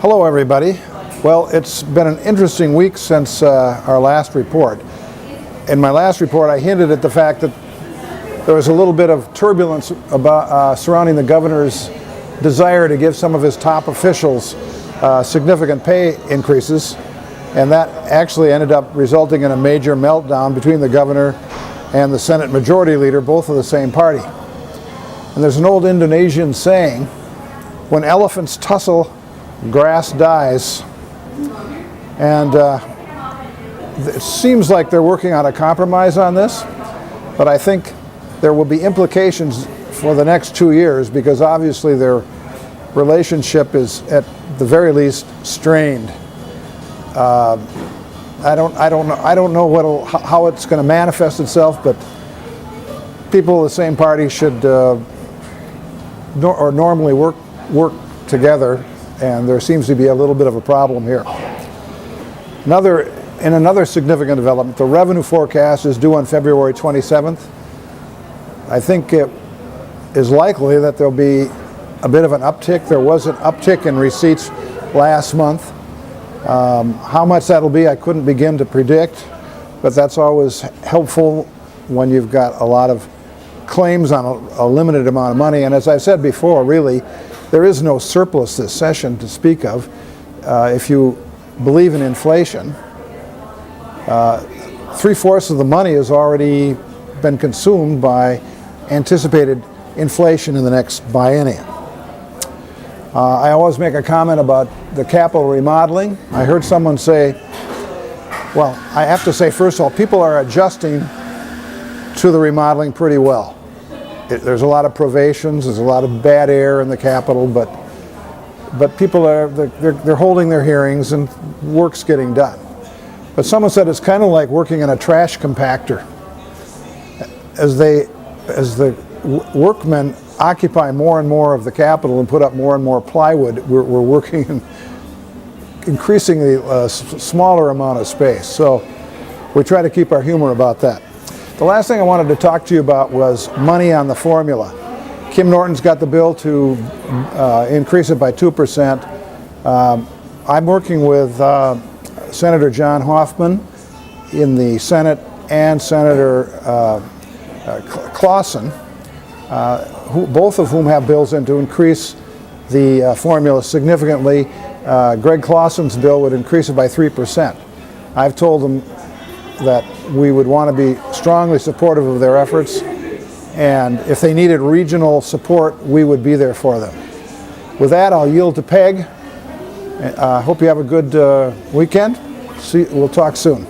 Hello, everybody. Well, it's been an interesting week since our last report. In my last report, I hinted at the fact that there was a little bit of turbulence about, surrounding the governor's desire to give some of his top officials significant pay increases, and that actually ended up resulting in a major meltdown between the governor and the Senate Majority Leader, both of the same party. And there's an old Indonesian saying, when elephants tussle, grass dies. And it seems like they're working on a compromise on this, but I think there will be implications for the next 2 years because obviously their relationship is at the very least strained. I don't know how it's going to manifest itself, but people of the same party should normally work together, and there seems to be a little bit of a problem here. In another significant development, the revenue forecast is due on February 27th. I think it is likely that there'll be a bit of an uptick. There was an uptick in receipts last month. How much that'll be, I couldn't begin to predict, but that's always helpful when you've got a lot of claims on a limited amount of money. And as I've said before, really, there is no surplus this session to speak of. If you believe in inflation, 3/4 of the money has already been consumed by anticipated inflation in the next biennium. I always make a comment about the Capitol remodeling. I heard someone say, well, I have to say, first of all, people are adjusting to the remodeling pretty well. There's a lot of privations, there's a lot of bad air in the Capitol, but people they're holding their hearings and work's getting done. But someone said it's kind of like working in a trash compactor. As the workmen occupy more and more of the Capitol and put up more and more plywood, we're working in increasingly smaller amount of space. So we try to keep our humor about that. The last thing I wanted to talk to you about was money on the formula. Kim Norton's got the bill to increase it by 2%. I'm working with Senator John Hoffman in the Senate and Senator Clausen, both of whom have bills in to increase the formula significantly. Greg Clausen's bill would increase it by 3%. I've told them that we would want to be strongly supportive of their efforts, and if they needed regional support, we would be there for them. With that, I'll yield to Peg. Hope you have a good weekend. We'll talk soon.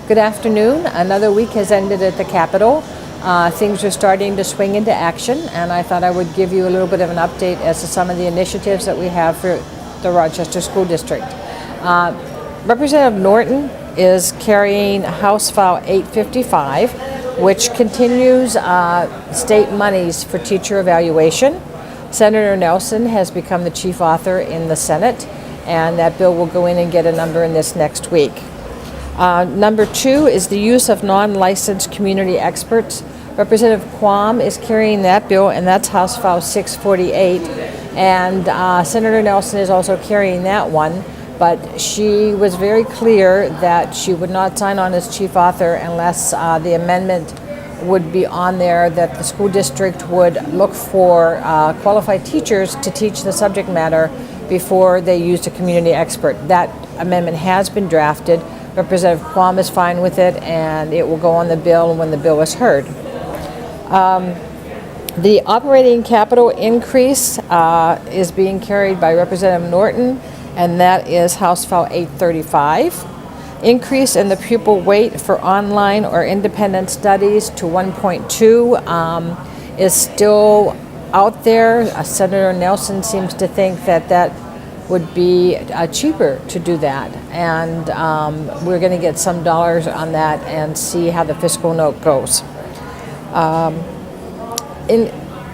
Good afternoon. Another week has ended at the Capitol. Things are starting to swing into action, and I thought I would give you a little bit of an update as to some of the initiatives that we have for the Rochester School District. Representative Norton is carrying House File 855, which continues state monies for teacher evaluation. Senator Nelson has become the chief author in the Senate, and that bill will go in and get a number in this next week. Number 2 is the use of non-licensed community experts. Representative Quam is carrying that bill, and that's House File 648, and Senator Nelson is also carrying that one. But she was very clear that she would not sign on as chief author unless the amendment would be on there that the school district would look for qualified teachers to teach the subject matter before they used a community expert. That amendment has been drafted. Representative Quam is fine with it, and it will go on the bill when the bill is heard. The operating capital increase is being carried by Representative Norton, and that is House File 835. Increase in the pupil weight for online or independent studies to 1.2 is still out there. Senator Nelson seems to think that would be cheaper to do that, and we're going to get some dollars on that and see how the fiscal note goes.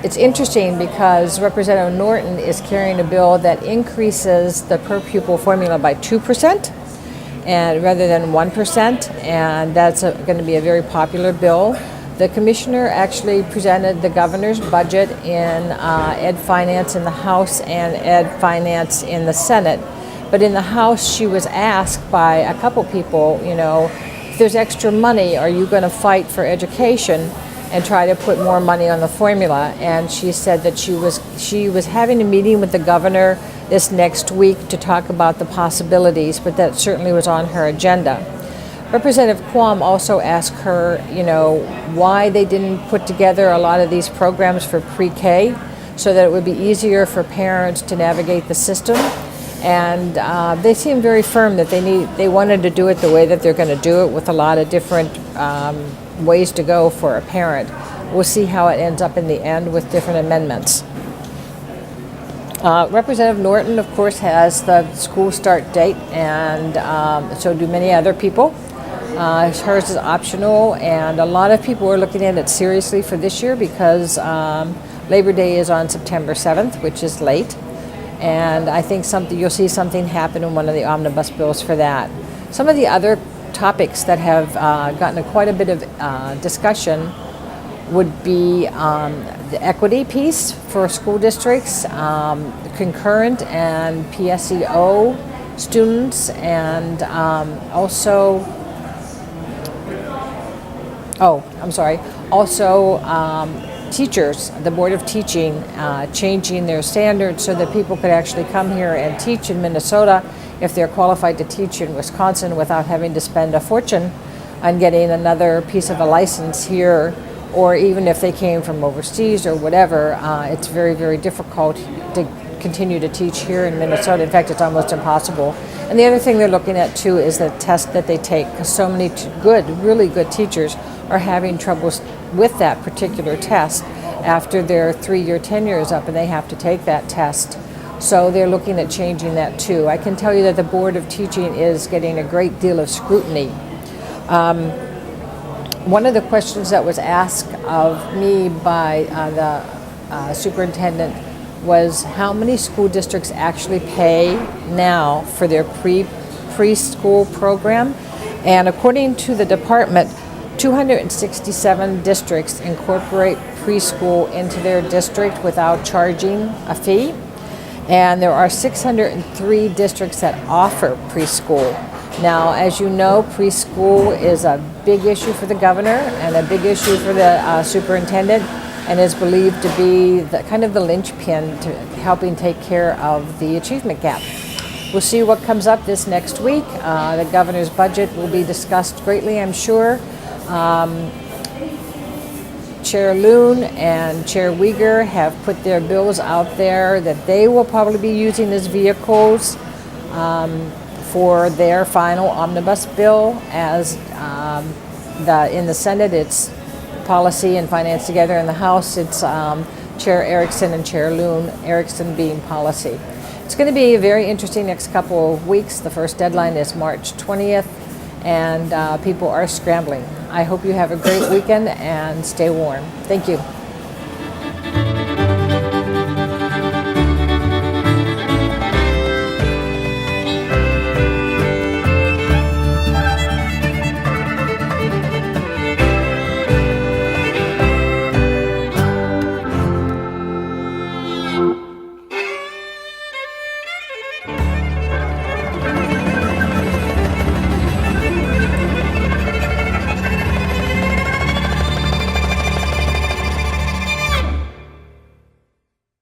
It's interesting because Representative Norton is carrying a bill that increases the per pupil formula by 2% and rather than 1%, and that's going to be a very popular bill. The commissioner actually presented the governor's budget in Ed Finance in the House and Ed Finance in the Senate. But in the House, she was asked by a couple people, if there's extra money, are you going to fight for education and try to put more money on the formula? And she said that she was having a meeting with the governor this next week to talk about the possibilities, but that certainly was on her agenda. Representative Quam also asked her, why they didn't put together a lot of these programs for pre-K so that it would be easier for parents to navigate the system. And they seemed very firm that they wanted to do it the way that they're going to do it, with a lot of different ways to go for a parent. We'll see how it ends up in the end with different amendments. Representative Norton, of course, has the school start date, and so do many other people. Hers is optional, and a lot of people are looking at it seriously for this year because Labor Day is on September 7th, which is late. And I think you'll see something happen in one of the omnibus bills for that. Some of the other topics that have gotten quite a bit of discussion would be the equity piece for school districts, concurrent and PSEO students, and also teachers, the Board of Teaching, changing their standards so that people could actually come here and teach in Minnesota if they're qualified to teach in Wisconsin without having to spend a fortune on getting another piece of a license here, or even if they came from overseas or whatever. It's very, very difficult to continue to teach here in Minnesota. In fact, it's almost impossible. And the other thing they're looking at too is the test that they take, because so many really good teachers are having troubles with that particular test after their 3-year tenure is up and they have to take that test. So they're looking at changing that too. I can tell you that the Board of Teaching is getting a great deal of scrutiny. One of the questions that was asked of me by the superintendent was how many school districts actually pay now for their preschool program. And according to the department, 267 districts incorporate preschool into their district without charging a fee. And there are 603 districts that offer preschool. Now, as you know, preschool is a big issue for the governor and a big issue for the superintendent, and is believed to be kind of the linchpin to helping take care of the achievement gap. We'll see what comes up this next week. The governor's budget will be discussed greatly, I'm sure. Chair Loon and Chair Uyghur have put their bills out there that they will probably be using as vehicles for their final omnibus bill. As in the Senate, it's policy and finance together. In the House, it's Chair Erickson and Chair Loon, Erickson being policy. It's going to be a very interesting next couple of weeks. The first deadline is March 20th, and people are scrambling. I hope you have a great weekend and stay warm. Thank you.